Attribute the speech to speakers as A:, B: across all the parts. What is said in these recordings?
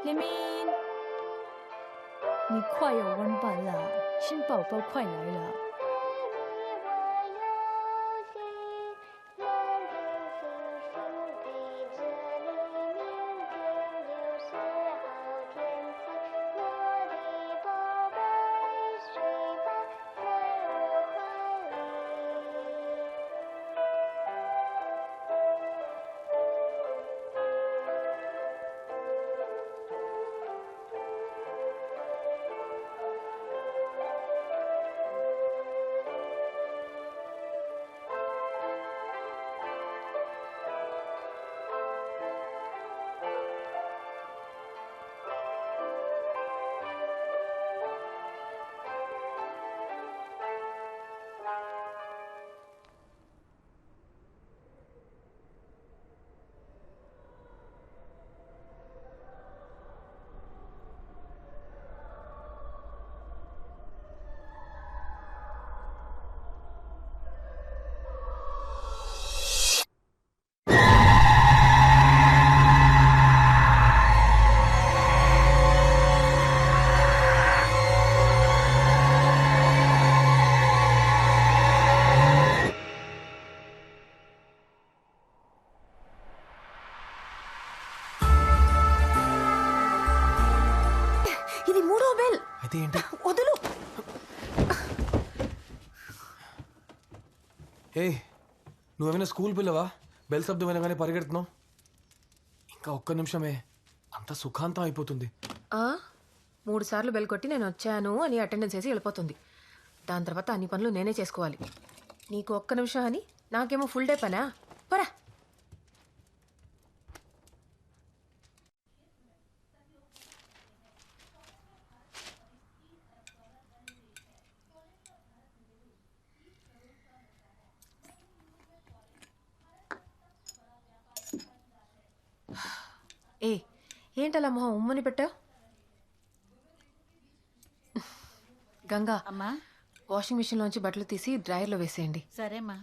A: 林明，你快要完班了，新宝宝快来了。
B: ఇది మూడో బెల్.
C: అయితే ఏంటి?
B: వదులు.
C: ఏయ్, నువ్వేమైనా స్కూల్ పిల్లవా? బెల్ శబ్దం వినగానే పరిగెడుతున్నావు. ఇంకా ఒక్క నిమిషమే, అంత సుఖాంతం అయిపోతుంది.
B: 3 సార్లు బెల్ కొట్టి నేను వచ్చాను అని అటెండెన్స్ వేసి వెళ్ళిపోతుంది. దాని తర్వాత అన్ని పనులు నేనే చేసుకోవాలి. నీకు ఒక్క నిమిషం అని నాకేమో ఫుల్ డే పనా? పరా. ఏ ఏంటలా మొహం ఉమ్మని పెట్టావు? గంగా,
D: అమ్మా
B: వాషింగ్ మిషన్లోంచి బట్టలు తీసి డ్రైయర్లో వేసేయండి.
D: సరేమ్మా.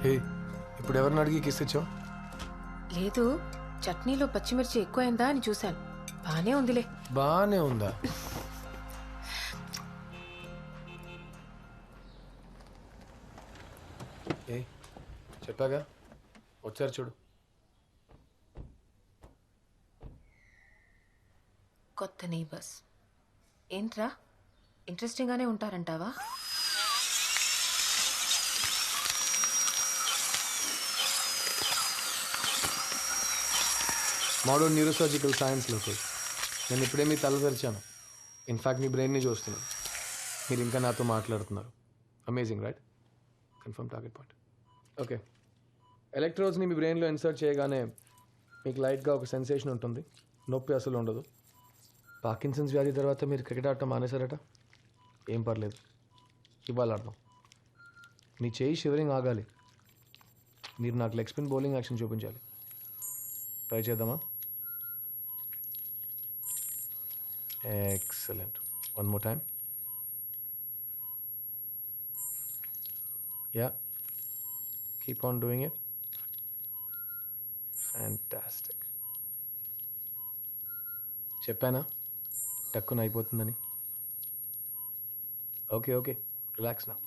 C: ఏయ్, ఇప్పుడు ఎవరిని అడిగి కిస్ ఇచ్చావు?
B: లేదు, చట్నీలో పచ్చిమిర్చి ఎక్కువైందా అని చూశాను. బానే ఉందిలే.
C: బానే ఉందా? ఏ చెప్పాగా, వచ్చారు చూడు.
B: కొత్త నైబర్స్ ఏంట్రా, ఇంట్రెస్టింగ్గానే ఉంటారంటావా?
C: మోడర్న్ న్యూరోసర్జికల్ సైన్స్ లోకి నేను ఇప్పుడే మీ తల తెరిచాను. ఇన్ఫ్యాక్ట్ మీ బ్రెయిన్ని చూస్తున్నాను. మీరు ఇంకా నాతో మాట్లాడుతున్నారు. Amazing, right? Confirm target point. Okay, ఎలక్ట్రోడ్స్ని మీ బ్రెయిన్లో ఇన్సర్ట్ చేయగానే మీకు లైట్గా ఒక సెన్సేషన్ ఉంటుంది. నొప్పి అసలు ఉండదు. పార్కిన్సన్స్ వ్యాధి తర్వాత మీరు క్రికెట్ ఆడటం మానేశారట. ఏం పర్లేదు, ఇవాళ ఆడదాం. మీ చేయి షివరింగ్ ఆగాలి. మీరు నాకు లెగ్ స్పిన్ బౌలింగ్ యాక్షన్ చూపించాలి. ట్రై చేద్దామా? Excellent. One more time. Yeah, keep on doing it. Fantastic. చెప్పానా టక్కున అయిపోతుందని? ఓకే ఓకే, రిలాక్స్ నా.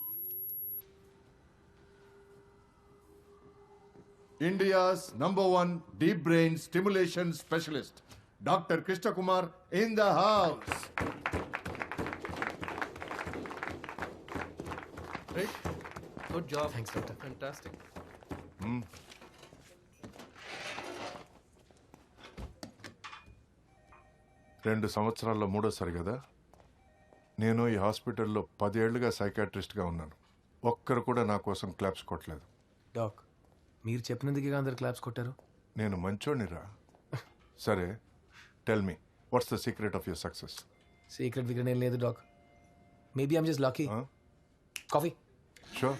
E: India's #1 deep brain stimulation specialist, Dr. Krishna Kumar in the house.
F: Great. Good job.
C: Thanks, doctor.
F: Fantastic.
E: రెండు సంవత్సరాల్లో మూడోసారి కదా. నేను ఈ హాస్పిటల్లో 10 ఏళ్లుగా సైకాట్రిస్ట్గా ఉన్నాను. ఒక్కరు కూడా నా కోసం క్లాప్స్ కొట్టలేదు.
C: డాక్, మీరు చెప్పినందుకే అందరు క్లాప్స్ కొట్టారు.
E: నేను మంచోనిరా. సరే, tell me, what's the secret of your success?
C: Secret విక్రెట్ ఏం లేదు doc. Maybe I'm just lucky. Coffee?
E: Sure.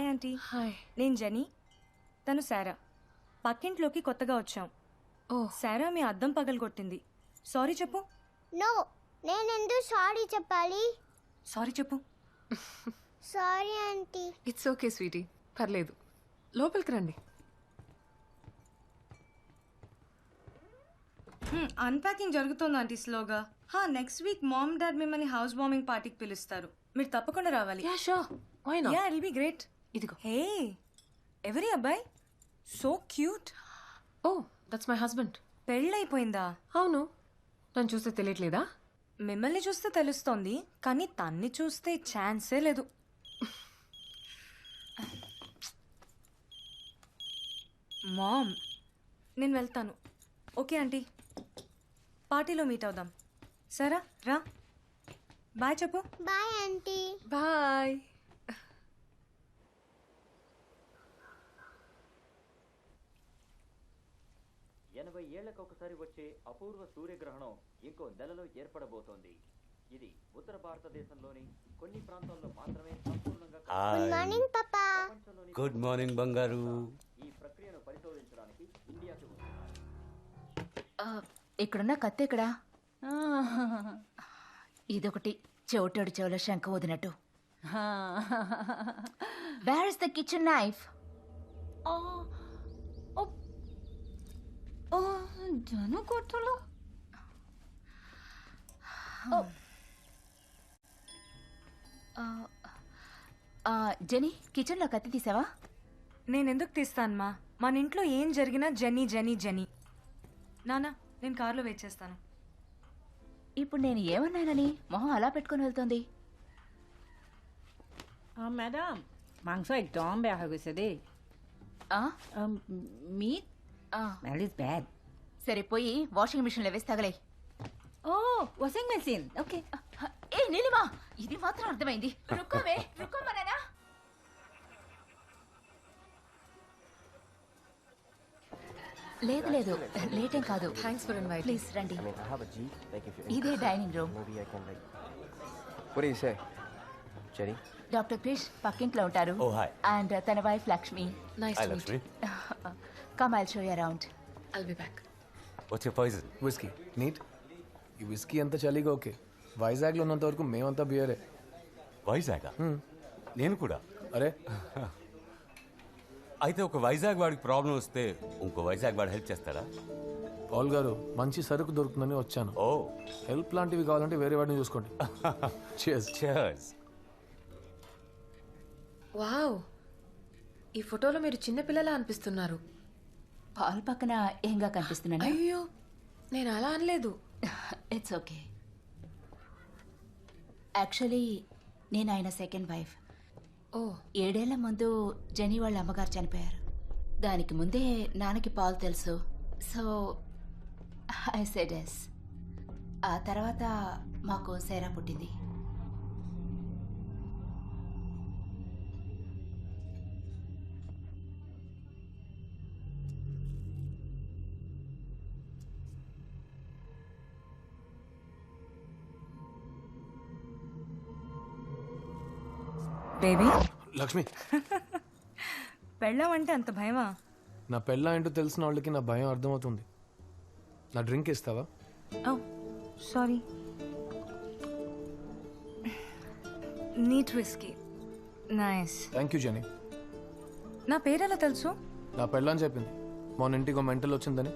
D: Hi aunty.
B: Hi.
D: నేను జెనీ, తను శారా. పక్కింట్లోకి కొత్తగా వచ్చాం.
B: ఓ
D: శారా మీ అద్దం పగలగొట్టింది. సారీ చెప్పు.
G: నో, నేనెందుకు సారీ చెప్పాలి?
D: సారీ చెప్పు.
G: Sorry aunty.
B: It's okay sweety, పర్లేదు. లోపలికి రండి.
D: అన్ప్యాకింగ్ జరుగుతుంది ఆంటీ స్లోగా. నెక్స్ట్ వీక్ మామ్ డాడ్ మిమ్మల్ని హౌస్ వార్మింగ్ పార్టీకి పిలుస్తారు. మీరు తప్పకుండా రావాలి.
B: Yeah sure, why not?
D: Yeah, it will be great.
B: ఇదిగో.
D: హే, ఎవరి అబ్బాయి? So cute.
B: Oh that's my husband.
D: పెళ్ళైపోయిందా?
B: అవును, నన్ను చూస్తే తెలియట్లేదా?
D: మిమ్మల్ని చూస్తే తెలుస్తోంది, కానీ తన్ని చూస్తే ఛాన్సే లేదు. మామ్, నేను వెళ్తాను. ఓకే ఆంటీ, పార్టీలో మీట్ అవుదాం. సరా రా. బాయ్ చెప్పు.
G: Bye aunty.
B: బాయ్.
H: ఏళ్లకు ఒకసారి వచ్చే అపూర్వ సూర్యగ్రహణం ఇంకో నెలలో ఏర్పడబోతోంది. ఇది ఉత్తర భారతదేశంలోని కొన్ని ప్రాంతాల్లో మాత్రమే సంపూర్ణంగా
G: గుడ్ మార్నింగ్ పాపా.
I: గుడ్ మార్నింగ్ బంగారు.
H: ఈ ప్రక్రియను పరిశోధించడానికి ఇండియాకి
A: ఇక్కడున్న కత్తి ఎక్కడా? ఇదొకటి చోటోడు చెవుల శంఖ వదినట్టు. Where is the kitchen knife? జను కొట్టులో జెనీ, కిచెన్లో కత్తి తీసావా?
D: నేనెందుకు తీస్తానమ్మా? మన ఇంట్లో ఏం జరిగినా జెనీ జెనీ జెనీ. నానా, నేను కార్లో వెయిట్ చేస్తాను.
A: ఇప్పుడు నేను ఏమన్నానని మొహం అలా పెట్టుకొని వెళ్తోంది?
J: ম্যাডাম মাংস একদম বেয়া হৈ গৈছে দেই. Meat smell is bad.
A: సరే పోయి వాషింగ్ మిషన్లో వేసి తగలే.
J: ఓ వాషింగ్ మెషిన్. ఓకే.
A: ఏ నీలిమా, ఇది మాత్రం అర్థమైంది. రుక్కోవే, రుక్కోమనేనా? లేదు లేదు, లేటేం కాదు.
B: Thanks for invite.
A: ప్లీజ్ రండి. ఇదే dining room.
K: What do you say, Jenny?
A: Doctor Krish పక్కింట్లో ఉంటారు.
I: Oh, hi.
A: అండ్ తన wife Lakshmi.
B: Nice
I: Hi,
B: to meet.
I: Lakshmi.
A: Come I'll show you around.
B: I'll be back.
I: What's your poison?
C: Whisky neat. ఈ whisky అంత చలిగా okay. వైజాగ్లో ఉన్నంత వరకు మేమంతా బియరే.
I: వైజాగ్? నేను కూడా.
C: అరే
I: అయితే ఒక వైజాగ్ వాడికి ప్రాబ్లం వస్తే ఇంకో వైజాగ్ వాడు హెల్ప్ చేస్తాడా?
C: పాల్ గారు, మంచి సరుకు దొరుకుతుందని వచ్చాను.
I: ఓ
C: హెల్ప్ లాంటివి కావాలంటే వేరే వాడిని చూసుకోండి. Cheers.
I: cheers.
B: వావ్, ఈ ఫోటోలో మీరు చిన్నపిల్లలా అనిపిస్తున్నారు.
A: పాల్ పక్కన ఏంగా కనిపిస్తున్నాను?
B: అయ్యో, నేను అలా అనలేదు.
A: It's okay. యాక్చువల్లీ నేను ఆయన సెకండ్ వైఫ్.
B: ఓ
A: 7 ఏళ్ల ముందు జెనీ వాళ్ళ అమ్మగారు చనిపోయారు. దానికి ముందే నాన్నకి పాల్ తెలుసు. So I said yes. ఆ తర్వాత మాకు సేరా పుట్టింది.
D: బేబీ,
C: లక్ష్మి,
D: పెళ్ళామంటే అంత భయమా?
C: నా పెళ్ళ ఏంటో తెలిసిన వాళ్ళకి నా భయం అర్థమవుతుంది. నా డ్రింక్ ఇస్తావా?
D: Oh sorry. Neat whisky. Nice.
C: Thank you Jenny.
D: నా పేరెలా తెలుసు?
C: నా పెళ్ళని చెప్పింది. మొన్న ఇంటికి మెంటల్ వచ్చిందని.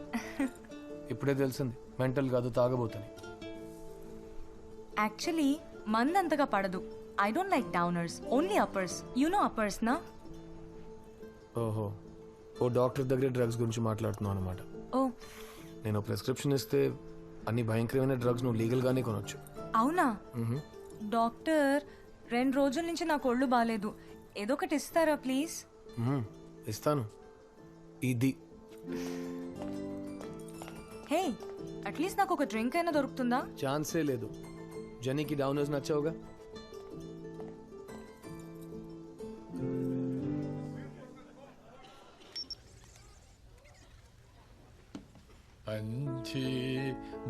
C: ఇప్పుడే తెలిసింది మెంటల్ కాదు, తాగబోతుంది.
D: యాక్చువల్లీ మంది అంతగా పడదు. I don't like downers, only uppers. You know uppers, na?
C: ఓహో, ఓ డాక్టర్ దగ్గర డ్రగ్స్ గురించి మాట్లాడుతున్నావు అనమాట.
D: Oh,
C: నేను ప్రిస్క్రిప్షన్ ఇస్తే అన్ని భయంకరమైన డ్రగ్స్ నువ్వు లీగల్గానే కొనొచ్చు.
D: అవునా? డాక్టర్, 2 రోజుల నుంచి నాకు ఒళ్ళు బాగాలేదు. ఏదో ఒకటి ఇస్తారా ప్లీజ్?
C: ఇస్తాను. ఇది
D: హే, అట్లీస్ట్ నాకు ఒక డ్రింక్ అయినా దొరుకుతుందా?
C: ఛాన్సే లేదు. జనీకి డౌనర్స్ నచ్చావుగా.
F: पंछी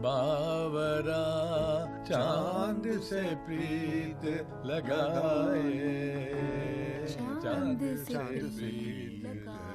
F: बावरा चांद से प्रीत लगाए,
B: चांद से दिल लगा